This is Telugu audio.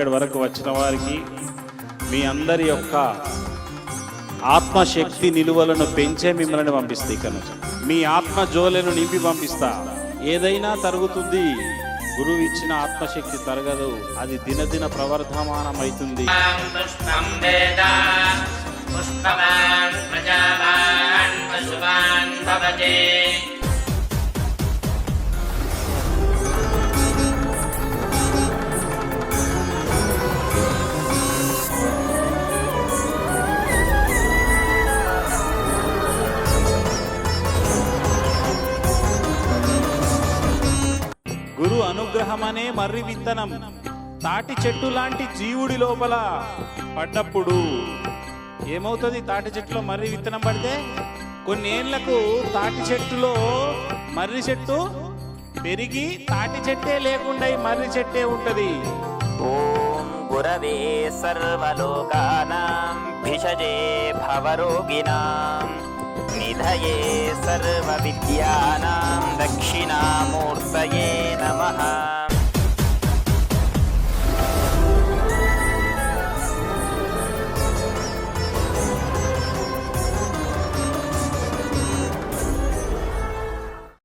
ఇక్కడి వరకు వచ్చిన వారికి మీ అందరి యొక్క ఆత్మశక్తి నిలువలను పెంచే మిమ్మల్ని పంపిస్తా. ఇక్కడ నుంచి మీ ఆత్మ జోలను నింపి పంపిస్తా. ఏదైనా తరుగుతుంది, గురువు ఇచ్చిన ఆత్మశక్తి తరగదు, అది దినదిన ప్రవర్ధమానమవుతుంది. గురు అనుగ్రహం అనే మర్రి విత్తనం తాటి చెట్టు లాంటి జీవుడి లోపల పడ్డప్పుడు ఏమవుతుంది? తాటి చెట్టులో మర్రి విత్తనం పడితే కొన్ని ఏళ్లకు తాటి చెట్టులో మర్రి చెట్టు పెరిగి తాటి చెట్టే లేకుండా ఈ మర్రి చెట్టే ఉంటది. ఓం గురవే సర్వలోకానాం భిషజే భవరోగిణాం నిధయే సర్వ విద్యానాం దక్షిణామూర్తయే నమః.